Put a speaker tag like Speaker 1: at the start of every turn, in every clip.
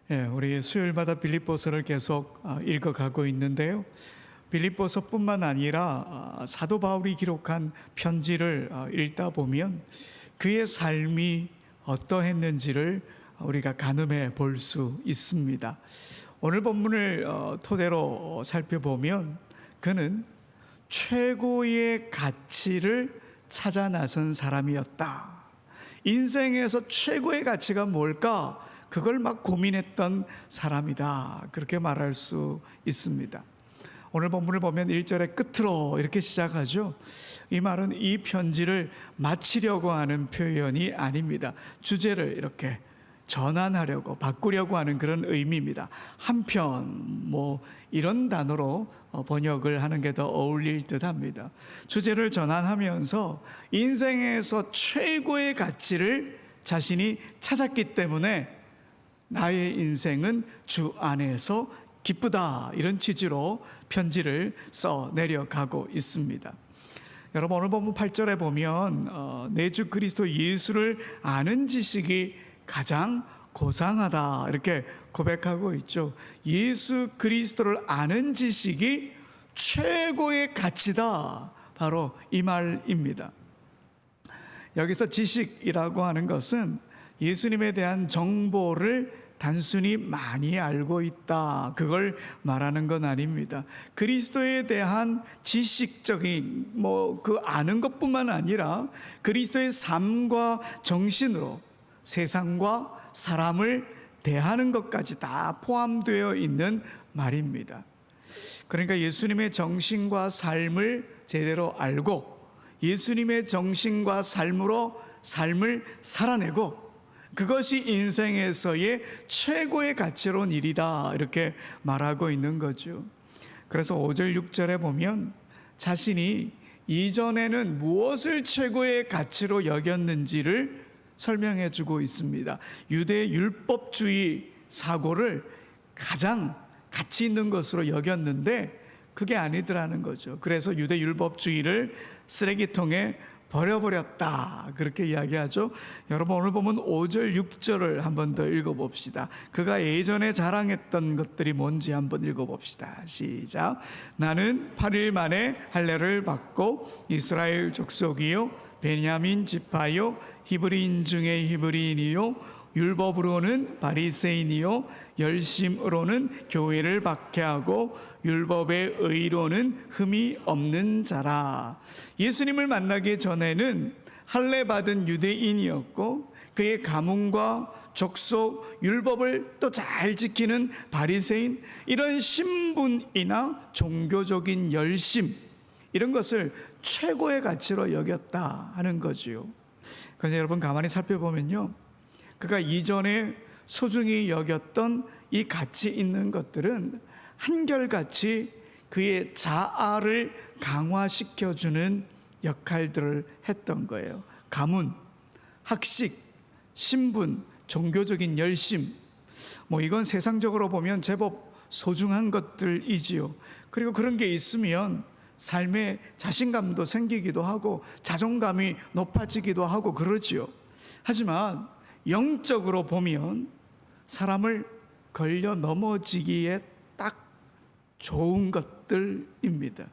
Speaker 1: 우리 수요일마다 빌립보서를 계속 읽어가고 있는데요. 빌립보서뿐만 아니라 사도 바울이 기록한 편지를 읽다 보면 그의 삶이 어떠했는지를 우리가 가늠해 볼 수 있습니다. 오늘 본문을 토대로 살펴보면 그는 최고의 가치를 찾아 나선 사람이었다. 인생에서 최고의 가치가 뭘까? 그걸 막 고민했던 사람이다. 그렇게 말할 수 있습니다. 오늘 본문을 보면 1절의 끝으로 이렇게 시작하죠. 이 말은 이 편지를 마치려고 하는 표현이 아닙니다. 주제를 이렇게 전환하려고 바꾸려고 하는 그런 의미입니다. 한편 이런 단어로 번역을 하는 게 더 어울릴 듯합니다. 주제를 전환하면서 인생에서 최고의 가치를 자신이 찾았기 때문에 나의 인생은 주 안에서 기쁘다, 이런 취지로 편지를 써 내려가고 있습니다. 여러분, 오늘 본문 8절에 보면 내 주 그리스도 예수를 아는 지식이 가장 고상하다, 이렇게 고백하고 있죠. 예수 그리스도를 아는 지식이 최고의 가치다, 바로 이 말입니다. 여기서 지식이라고 하는 것은 예수님에 대한 정보를 단순히 많이 알고 있다, 그걸 말하는 건 아닙니다. 그리스도에 대한 지식적인 그 아는 것뿐만 아니라 그리스도의 삶과 정신으로 세상과 사람을 대하는 것까지 다 포함되어 있는 말입니다. 그러니까 예수님의 정신과 삶을 제대로 알고 예수님의 정신과 삶으로 삶을 살아내고 그것이 인생에서의 최고의 가치로운 일이다, 이렇게 말하고 있는 거죠. 그래서 5절 6절에 보면 자신이 이전에는 무엇을 최고의 가치로 여겼는지를 설명해 주고 있습니다. 유대 율법주의 사고를 가장 가치 있는 것으로 여겼는데 그게 아니더라는 거죠. 그래서 유대 율법주의를 쓰레기통에 버려버렸다, 그렇게 이야기하죠. 여러분, 오늘 보면 5절 6절을 한번 더 읽어봅시다. 그가 예전에 자랑했던 것들이 뭔지 한번 읽어봅시다. 시작. 나는 8일 만에 할례를 받고 이스라엘 족속이요 베냐민 지파요 히브리인 중에 히브리인이요 율법으로는 바리새인이요 열심으로는 교회를 박해하고 율법의 의로는 흠이 없는 자라. 예수님을 만나기 전에는 할례 받은 유대인이었고 그의 가문과 족속, 율법을 또 잘 지키는 바리새인, 이런 신분이나 종교적인 열심, 이런 것을 최고의 가치로 여겼다 하는 거지요. 그런데 여러분, 가만히 살펴보면요, 그가 이전에 소중히 여겼던 이 가치 있는 것들은 한결같이 그의 자아를 강화시켜주는 역할들을 했던 거예요. 가문, 학식, 신분, 종교적인 열심, 이건 세상적으로 보면 제법 소중한 것들이지요. 그리고 그런 게 있으면 삶에 자신감도 생기기도 하고 자존감이 높아지기도 하고 그러지요. 하지만 영적으로 보면 사람을 걸려 넘어지기에 딱 좋은 것들입니다.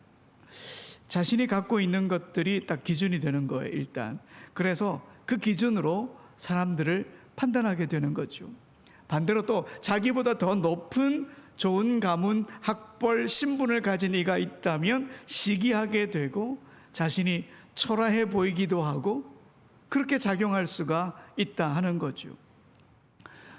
Speaker 1: 자신이 갖고 있는 것들이 딱 기준이 되는 거예요, 일단. 그래서 그 기준으로 사람들을 판단하게 되는 거죠. 반대로 또 자기보다 더 높은 좋은 가문, 학벌, 신분을 가진 이가 있다면 시기하게 되고 자신이 초라해 보이기도 하고 그렇게 작용할 수가 있다 하는 거죠.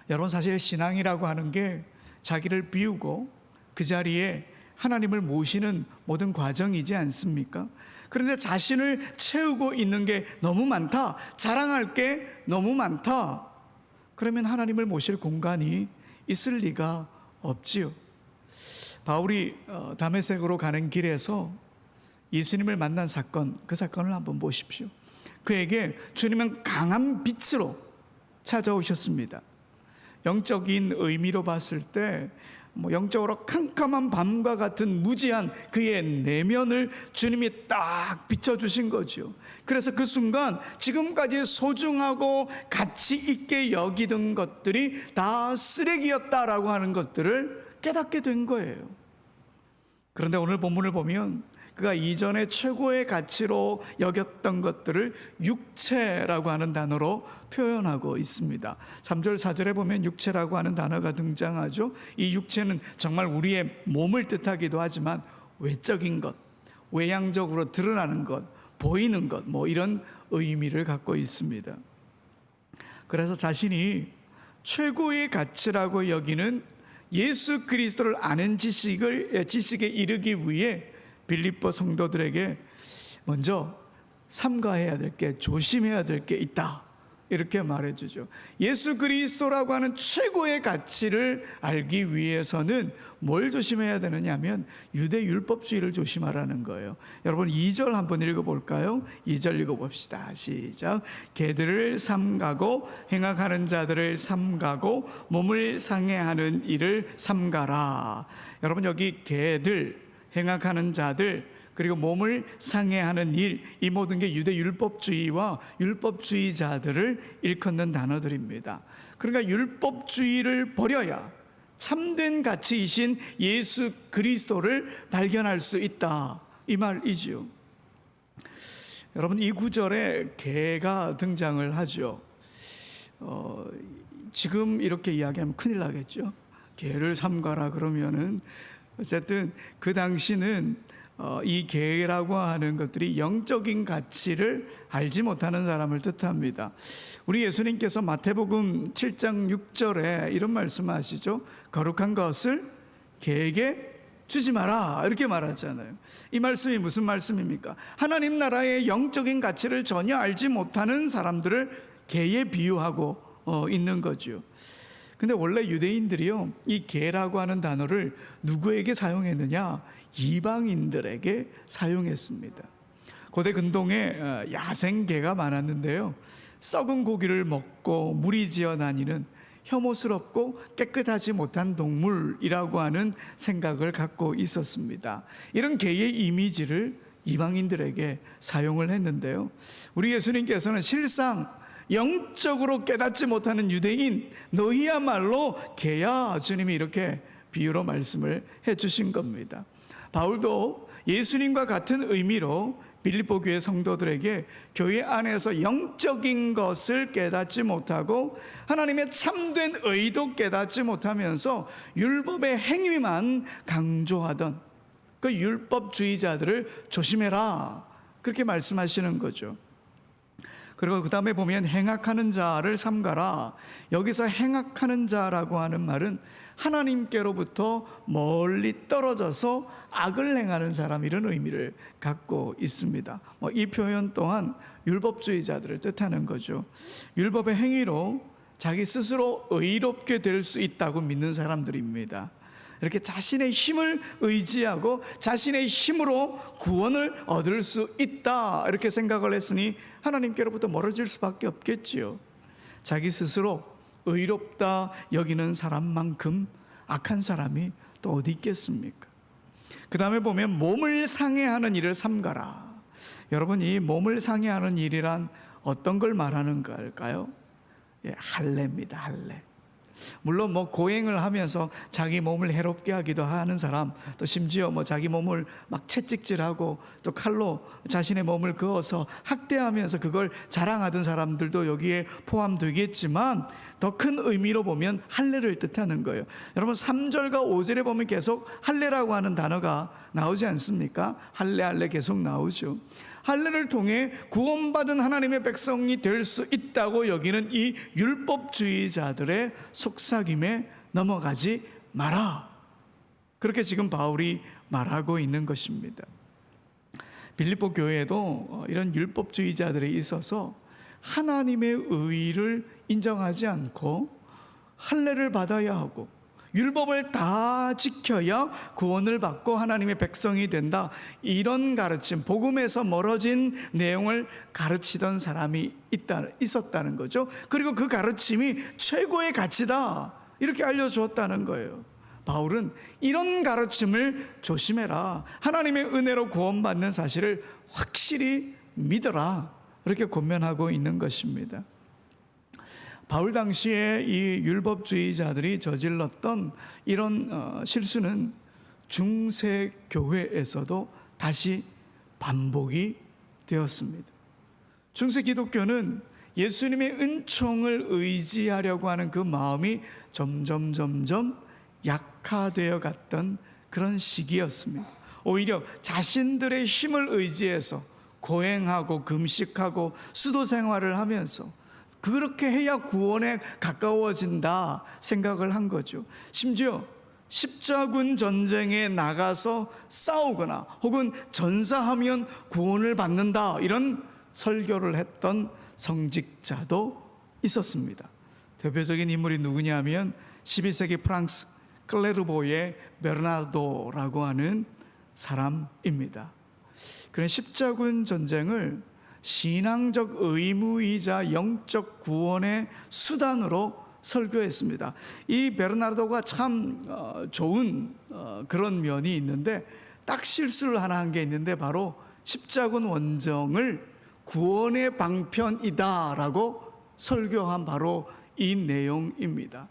Speaker 1: 여러분, 사실 신앙이라고 하는 게 자기를 비우고 그 자리에 하나님을 모시는 모든 과정이지 않습니까? 그런데 자신을 채우고 있는 게 너무 많다, 자랑할 게 너무 많다, 그러면 하나님을 모실 공간이 있을 리가 없지요. 바울이 다메섹으로 가는 길에서 예수님을 만난 사건, 그 사건을 한번 보십시오. 그에게 주님은 강한 빛으로 찾아오셨습니다. 영적인 의미로 봤을 때 영적으로 캄캄한 밤과 같은 무지한 그의 내면을 주님이 딱 비춰주신 거죠. 그래서 그 순간 지금까지 소중하고 가치 있게 여기던 것들이 다 쓰레기였다라고 하는 것들을 깨닫게 된 거예요. 그런데 오늘 본문을 보면 그가 이전에 최고의 가치로 여겼던 것들을 육체라고 하는 단어로 표현하고 있습니다. 3절 4절에 보면 육체라고 하는 단어가 등장하죠. 이 육체는 정말 우리의 몸을 뜻하기도 하지만 외적인 것, 외향적으로 드러나는 것, 보이는 것, 이런 의미를 갖고 있습니다. 그래서 자신이 최고의 가치라고 여기는 예수 그리스도를 아는 지식에 이르기 위해 빌립보 성도들에게 먼저 삼가해야 될 게, 조심해야 될 게 있다, 이렇게 말해주죠. 예수 그리스도라고 하는 최고의 가치를 알기 위해서는 뭘 조심해야 되느냐 하면 유대 율법주의를 조심하라는 거예요. 여러분 2절 한번 읽어볼까요? 2절 읽어봅시다. 시작. 개들을 삼가고 행악하는 자들을 삼가고 몸을 상해하는 일을 삼가라. 여러분 여기 개들, 행악하는 자들, 그리고 몸을 상해하는 일, 이 모든 게 유대 율법주의와 율법주의자들을 일컫는 단어들입니다. 그러니까 율법주의를 버려야 참된 가치이신 예수 그리스도를 발견할 수 있다, 이 말이죠. 여러분 이 구절에 개가 등장을 하죠. 지금 이렇게 이야기하면 큰일 나겠죠. 개를 삼가라 그러면은 어쨌든 그 당시는 이 개라고 하는 것들이 영적인 가치를 알지 못하는 사람을 뜻합니다. 우리 예수님께서 마태복음 7장 6절에 이런 말씀하시죠. 거룩한 것을 개에게 주지 마라, 이렇게 말하잖아요. 이 말씀이 무슨 말씀입니까? 하나님 나라의 영적인 가치를 전혀 알지 못하는 사람들을 개에 비유하고 있는 거죠. 근데 원래 유대인들이요, 이 개라고 하는 단어를 누구에게 사용했느냐? 이방인들에게 사용했습니다. 고대 근동에 야생개가 많았는데요, 썩은 고기를 먹고 무리지어 다니는 혐오스럽고 깨끗하지 못한 동물이라고 하는 생각을 갖고 있었습니다. 이런 개의 이미지를 이방인들에게 사용을 했는데요, 우리 예수님께서는 실상 영적으로 깨닫지 못하는 유대인, 너희야말로 개야, 주님이 이렇게 비유로 말씀을 해주신 겁니다. 바울도 예수님과 같은 의미로 빌립보 교회 성도들에게 교회 안에서 영적인 것을 깨닫지 못하고 하나님의 참된 의도 깨닫지 못하면서 율법의 행위만 강조하던 그 율법주의자들을 조심해라, 그렇게 말씀하시는 거죠. 그리고 그 다음에 보면 행악하는 자를 삼가라. 여기서 행악하는 자라고 하는 말은 하나님께로부터 멀리 떨어져서 악을 행하는 사람, 이런 의미를 갖고 있습니다. 이 표현 또한 율법주의자들을 뜻하는 거죠. 율법의 행위로 자기 스스로 의롭게 될 수 있다고 믿는 사람들입니다. 이렇게 자신의 힘을 의지하고 자신의 힘으로 구원을 얻을 수 있다, 이렇게 생각을 했으니 하나님께로부터 멀어질 수밖에 없겠지요. 자기 스스로 의롭다 여기는 사람만큼 악한 사람이 또 어디 있겠습니까? 그 다음에 보면 몸을 상해하는 일을 삼가라. 여러분 이 몸을 상해하는 일이란 어떤 걸 말하는 걸까요? 할례입니다. 할례. 물론 고행을 하면서 자기 몸을 해롭게 하기도 하는 사람, 또 심지어 자기 몸을 막 채찍질하고 또 칼로 자신의 몸을 그어서 학대하면서 그걸 자랑하던 사람들도 여기에 포함되겠지만 더 큰 의미로 보면 할례를 뜻하는 거예요. 여러분 3절과 5절에 보면 계속 할례라고 하는 단어가 나오지 않습니까? 할례 할례 계속 나오죠. 할례를 통해 구원받은 하나님의 백성이 될 수 있다고 여기는 이 율법주의자들의 속삭임에 넘어가지 마라, 그렇게 지금 바울이 말하고 있는 것입니다. 빌립보 교회에도 이런 율법주의자들이 있어서 하나님의 의를 인정하지 않고 할례를 받아야 하고 율법을 다 지켜야 구원을 받고 하나님의 백성이 된다, 이런 가르침, 복음에서 멀어진 내용을 가르치던 사람이 있었다는 거죠. 그리고 그 가르침이 최고의 가치다, 이렇게 알려주었다는 거예요. 바울은 이런 가르침을 조심해라, 하나님의 은혜로 구원받는 사실을 확실히 믿어라, 이렇게 권면하고 있는 것입니다. 바울 당시에 이 율법주의자들이 저질렀던 이런 실수는 중세 교회에서도 다시 반복이 되었습니다. 중세 기독교는 예수님의 은총을 의지하려고 하는 그 마음이 점점 약화되어 갔던 그런 시기였습니다. 오히려 자신들의 힘을 의지해서 고행하고 금식하고 수도 생활을 하면서 그렇게 해야 구원에 가까워진다 생각을 한 거죠. 심지어 십자군 전쟁에 나가서 싸우거나 혹은 전사하면 구원을 받는다, 이런 설교를 했던 성직자도 있었습니다. 대표적인 인물이 누구냐면 12세기 프랑스 클레르보의 베르나르도라고 하는 사람입니다. 그는 십자군 전쟁을 신앙적 의무이자 영적 구원의 수단으로 설교했습니다. 이 베르나르도가 참 좋은 그런 면이 있는데, 딱 실수를 하나 한 게 있는데 바로 십자군 원정을 구원의 방편이다라고 설교한 바로 이 내용입니다.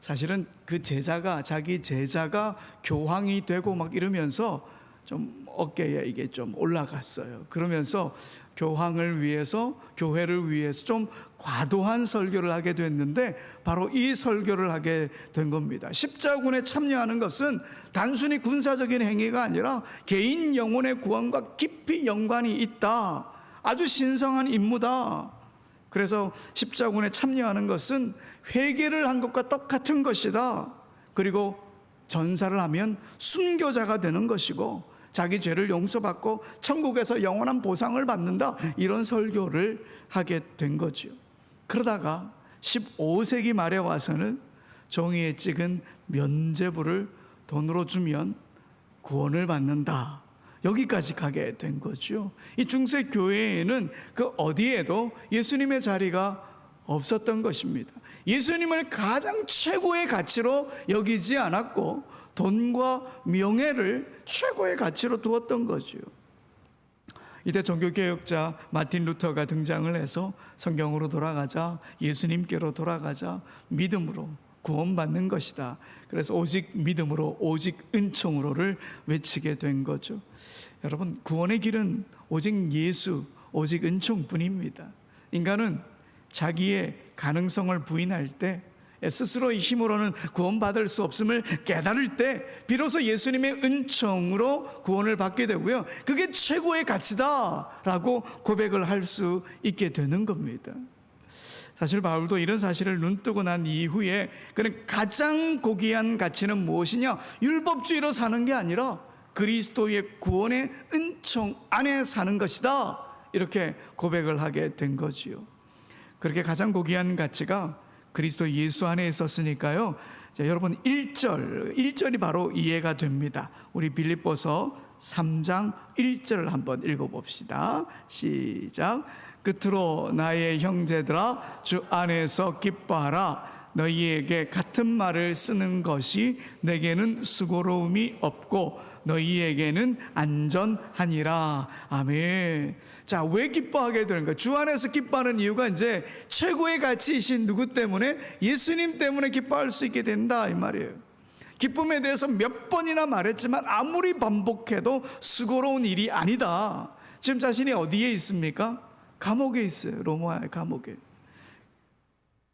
Speaker 1: 사실은 그 제자가, 자기 제자가 교황이 되고 막 이러면서 좀 어깨에 이게 좀 올라갔어요. 그러면서 교황을 위해서, 교회를 위해서 좀 과도한 설교를 하게 됐는데 바로 이 설교를 하게 된 겁니다. 십자군에 참여하는 것은 단순히 군사적인 행위가 아니라 개인 영혼의 구원과 깊이 연관이 있다. 아주 신성한 임무다. 그래서 십자군에 참여하는 것은 회개를 한 것과 똑같은 것이다. 그리고 전사를 하면 순교자가 되는 것이고 자기 죄를 용서받고 천국에서 영원한 보상을 받는다, 이런 설교를 하게 된 거죠. 그러다가 15세기 말에 와서는 종이에 찍은 면죄부를 돈으로 주면 구원을 받는다, 여기까지 가게 된 거죠. 이 중세 교회에는 그 어디에도 예수님의 자리가 없었던 것입니다. 예수님을 가장 최고의 가치로 여기지 않았고 돈과 명예를 최고의 가치로 두었던 거죠. 이때 종교개혁자 마틴 루터가 등장을 해서 성경으로 돌아가자, 예수님께로 돌아가자, 믿음으로 구원받는 것이다. 그래서 오직 믿음으로, 오직 은총으로를 외치게 된 거죠. 여러분, 구원의 길은 오직 예수, 오직 은총뿐입니다. 인간은 자기의 가능성을 부인할 때, 스스로의 힘으로는 구원받을 수 없음을 깨달을 때 비로소 예수님의 은총으로 구원을 받게 되고요, 그게 최고의 가치다라고 고백을 할 수 있게 되는 겁니다. 사실 바울도 이런 사실을 눈뜨고 난 이후에 그는 가장 고귀한 가치는 무엇이냐, 율법주의로 사는 게 아니라 그리스도의 구원의 은총 안에 사는 것이다, 이렇게 고백을 하게 된 거지요. 그렇게 가장 고귀한 가치가 그리스도 예수 안에 있었으니까요. 자, 여러분 1절이 바로 이해가 됩니다. 우리 빌립보서 3장 1절을 한번 읽어봅시다. 시작. 끝으로 나의 형제들아, 주 안에서 기뻐하라. 너희에게 같은 말을 쓰는 것이 내게는 수고로움이 없고 너희에게는 안전하니라. 아멘. 자, 왜 기뻐하게 되는가? 주 안에서 기뻐하는 이유가 이제 최고의 가치이신 누구 때문에? 예수님 때문에 기뻐할 수 있게 된다, 이 말이에요. 기쁨에 대해서 몇 번이나 말했지만 아무리 반복해도 수고로운 일이 아니다. 지금 자신이 어디에 있습니까? 감옥에 있어요. 로마의 감옥에.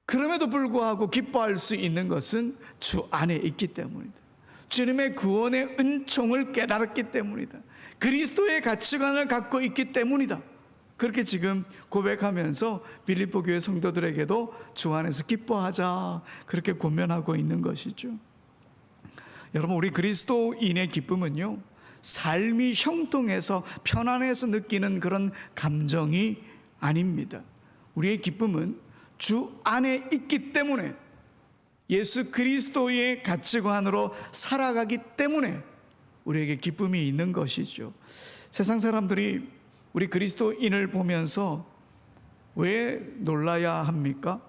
Speaker 1: 그럼에도 불구하고 기뻐할 수 있는 것은 주 안에 있기 때문이다. 주님의 구원의 은총을 깨달았기 때문이다. 그리스도의 가치관을 갖고 있기 때문이다. 그렇게 지금 고백하면서 빌립보 교회 성도들에게도 주 안에서 기뻐하자, 그렇게 권면하고 있는 것이죠. 여러분, 우리 그리스도인의 기쁨은요, 삶이 형통해서 편안해서 느끼는 그런 감정이 아닙니다. 우리의 기쁨은 주 안에 있기 때문에, 예수 그리스도의 가치관으로 살아가기 때문에 우리에게 기쁨이 있는 것이죠. 세상 사람들이 우리 그리스도인을 보면서 왜 놀라야 합니까?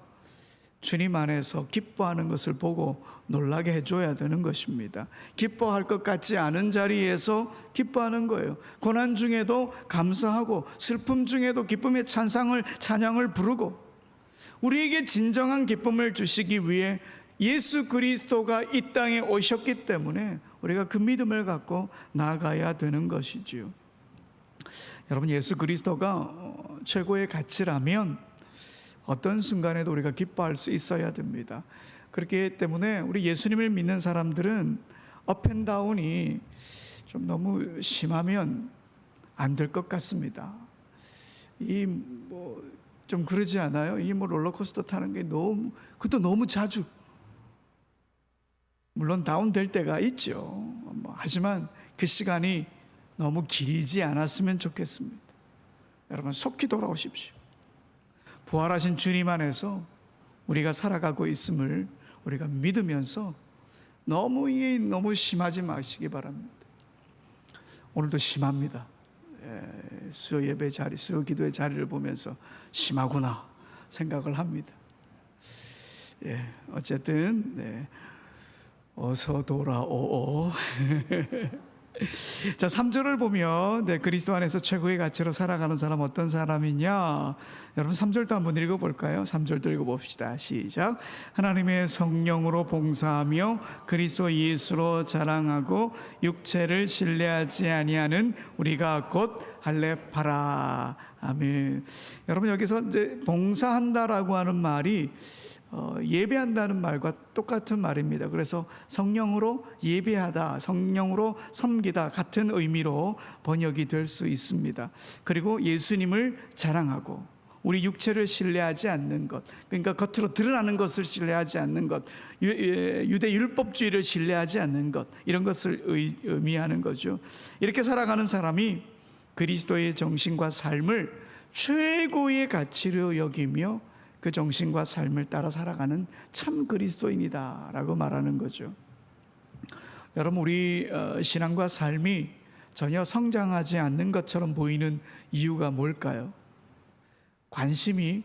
Speaker 1: 주님 안에서 기뻐하는 것을 보고 놀라게 해줘야 되는 것입니다. 기뻐할 것 같지 않은 자리에서 기뻐하는 거예요. 고난 중에도 감사하고 슬픔 중에도 기쁨의 찬양을 부르고, 우리에게 진정한 기쁨을 주시기 위해 예수 그리스도가 이 땅에 오셨기 때문에 우리가 그 믿음을 갖고 나아가야 되는 것이지요. 여러분, 예수 그리스도가 최고의 가치라면 어떤 순간에도 우리가 기뻐할 수 있어야 됩니다. 그렇기 때문에 우리 예수님을 믿는 사람들은 업앤다운이 좀 너무 심하면 안 될 것 같습니다. 좀 그러지 않아요? 롤러코스터 타는 게 그것도 너무 자주, 물론 다운될 때가 있죠. 하지만 그 시간이 너무 길지 않았으면 좋겠습니다. 여러분, 속히 돌아오십시오. 부활하신 주님 안에서 우리가 살아가고 있음을 우리가 믿으면서 너무 심하지 마시기 바랍니다. 오늘도 심합니다. 수요 예배 자리, 수요 기도의 자리를 보면서 심하구나 생각을 합니다. 어쨌든 어서 돌아오. 자, 3절을 보면 그리스도 안에서 최고의 가치로 살아가는 사람 어떤 사람이냐? 여러분 3절도 한번 읽어볼까요? 3절도 읽어봅시다. 시작. 하나님의 성령으로 봉사하며 그리스도 예수로 자랑하고 육체를 신뢰하지 아니하는 우리가 곧 할례파라. 아멘. 여러분, 여기서 이제 봉사한다라고 하는 말이 예배한다는 말과 똑같은 말입니다. 그래서 성령으로 예배하다, 성령으로 섬기다 같은 의미로 번역이 될 수 있습니다. 그리고 예수님을 자랑하고 우리 육체를 신뢰하지 않는 것, 그러니까 겉으로 드러나는 것을 신뢰하지 않는 것, 유대 율법주의를 신뢰하지 않는 것, 이런 것을 의미하는 거죠. 이렇게 살아가는 사람이 그리스도의 정신과 삶을 최고의 가치로 여기며 그 정신과 삶을 따라 살아가는 참 그리스도인이다 라고 말하는 거죠. 여러분, 우리 신앙과 삶이 전혀 성장하지 않는 것처럼 보이는 이유가 뭘까요? 관심이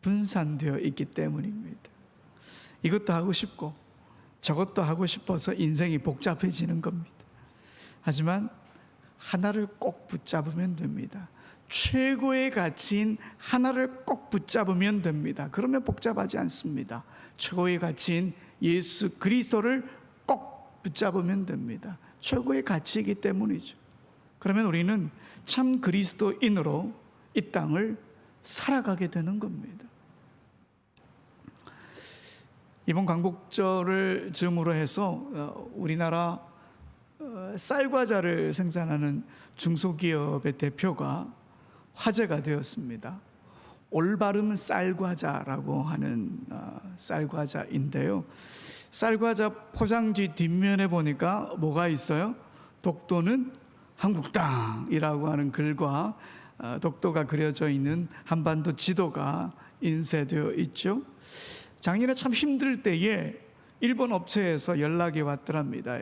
Speaker 1: 분산되어 있기 때문입니다. 이것도 하고 싶고 저것도 하고 싶어서 인생이 복잡해지는 겁니다. 하지만 하나를 꼭 붙잡으면 됩니다. 최고의 가치인 하나를 꼭 붙잡으면 됩니다. 그러면 복잡하지 않습니다. 최고의 가치인 예수 그리스도를 꼭 붙잡으면 됩니다. 최고의 가치이기 때문이죠. 그러면 우리는 참 그리스도인으로 이 땅을 살아가게 되는 겁니다. 이번 광복절을 즈음으로 해서 우리나라 쌀과자를 생산하는 중소기업의 대표가 화제가 되었습니다. 올바름 쌀과자라고 하는 쌀과자인데요. 쌀과자 포장지 뒷면에 보니까 뭐가 있어요? 독도는 한국당이라고 하는 글과 독도가 그려져 있는 한반도 지도가 인쇄되어 있죠. 작년에 참 힘들 때에 일본 업체에서 연락이 왔더랍니다.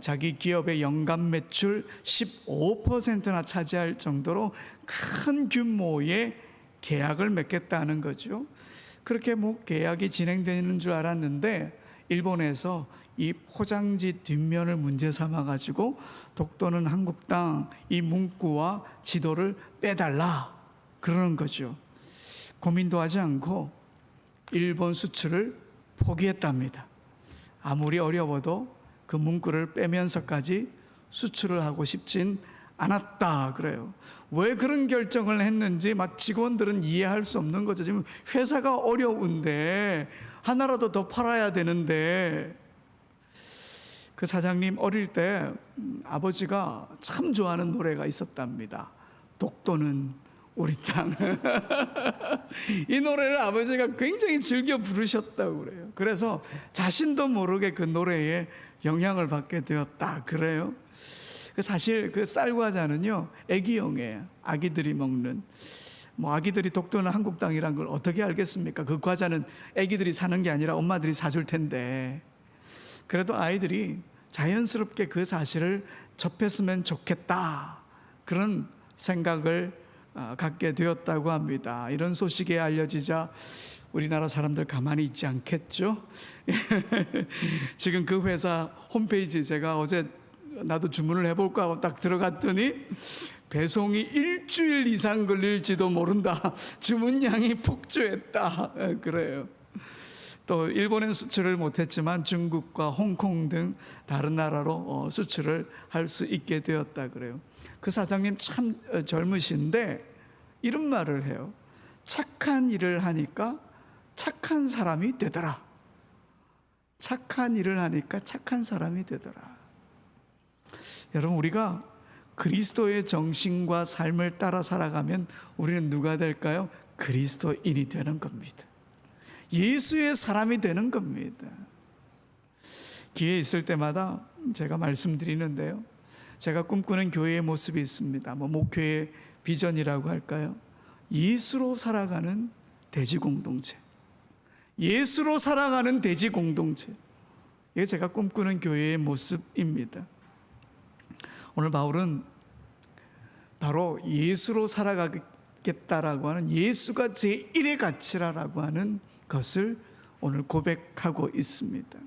Speaker 1: 자기 기업의 연간 매출 15%나 차지할 정도로 큰 규모의 계약을 맺겠다는 거죠. 그렇게 계약이 진행되는 줄 알았는데 일본에서 이 포장지 뒷면을 문제 삼아 가지고 독도는 한국당 이 문구와 지도를 빼달라 그러는 거죠. 고민도 하지 않고 일본 수출을 포기했답니다. 아무리 어려워도 그 문구를 빼면서까지 수출을 하고 싶진 않았다 그래요. 왜 그런 결정을 했는지 막 직원들은 이해할 수 없는 거죠. 지금 회사가 어려운데 하나라도 더 팔아야 되는데. 그 사장님 어릴 때 아버지가 참 좋아하는 노래가 있었답니다. 독도는 우리 땅. 이 노래를 아버지가 굉장히 즐겨 부르셨다고 그래요. 그래서 자신도 모르게 그 노래에 영향을 받게 되었다 그래요. 사실 그 쌀과자는요 애기용이에요. 아기들이 먹는. 아기들이 독도는 한국 땅이란 걸 어떻게 알겠습니까? 그 과자는 아기들이 사는 게 아니라 엄마들이 사줄 텐데. 그래도 아이들이 자연스럽게 그 사실을 접했으면 좋겠다 그런 생각을 갖게 되었다고 합니다. 이런 소식이 알려지자 우리나라 사람들 가만히 있지 않겠죠? 지금 그 회사 홈페이지 제가 어제 나도 주문을 해볼까 하고 딱 들어갔더니 배송이 일주일 이상 걸릴지도 모른다. 주문량이 폭주했다. 그래요. 또 일본엔 수출을 못했지만 중국과 홍콩 등 다른 나라로 수출을 할 수 있게 되었다 그래요. 그 사장님 참 젊으신데 이런 말을 해요. 착한 일을 하니까 착한 사람이 되더라. 착한 일을 하니까 착한 사람이 되더라. 여러분, 우리가 그리스도의 정신과 삶을 따라 살아가면 우리는 누가 될까요? 그리스도인이 되는 겁니다. 예수의 사람이 되는 겁니다. 기회 있을 때마다 제가 말씀드리는데요, 제가 꿈꾸는 교회의 모습이 있습니다. 목회의 비전이라고 할까요? 예수로 살아가는 대지 공동체, 예수로 살아가는 대지 공동체, 이게 제가 꿈꾸는 교회의 모습입니다. 오늘 바울은 바로 예수로 살아가겠다라고 하는, 예수가 제1의 가치라고 하는 것을 오늘 고백하고 있습니다.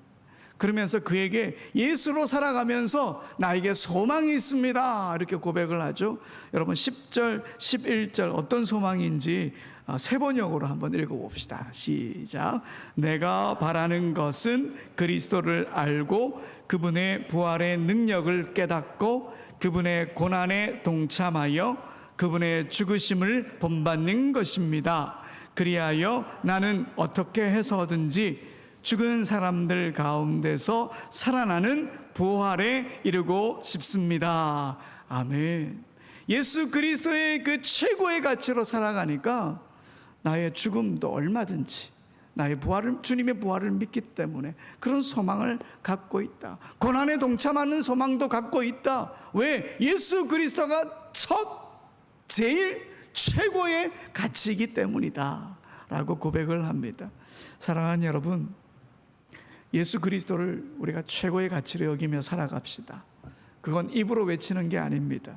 Speaker 1: 그러면서 그에게 예수로 살아가면서 나에게 소망이 있습니다, 이렇게 고백을 하죠. 여러분 10절, 11절 어떤 소망인지 세 번역으로 한번 읽어봅시다. 시작. 내가 바라는 것은 그리스도를 알고 그분의 부활의 능력을 깨닫고 그분의 고난에 동참하여 그분의 죽으심을 본받는 것입니다. 그리하여 나는 어떻게 해서든지 죽은 사람들 가운데서 살아나는 부활에 이르고 싶습니다. 아멘. 예수 그리스도의 그 최고의 가치로 살아가니까 나의 죽음도 얼마든지, 나의 부활을, 주님의 부활을 믿기 때문에 그런 소망을 갖고 있다. 고난에 동참하는 소망도 갖고 있다. 왜? 예수 그리스도가 제일 최고의 가치이기 때문이다 라고 고백을 합니다. 사랑하는 여러분, 예수 그리스도를 우리가 최고의 가치로 여기며 살아갑시다. 그건 입으로 외치는 게 아닙니다.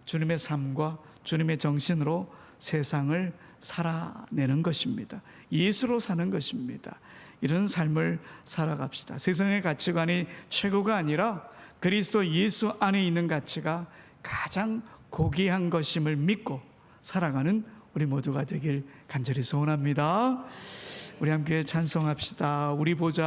Speaker 1: 주님의 삶과 주님의 정신으로 세상을 살아내는 것입니다. 예수로 사는 것입니다. 이런 삶을 살아갑시다. 세상의 가치관이 최고가 아니라 그리스도 예수 안에 있는 가치가 가장 고귀한 것임을 믿고 살아가는 우리 모두가 되길 간절히 소원합니다. 우리 함께 찬송합시다. 우리 보좌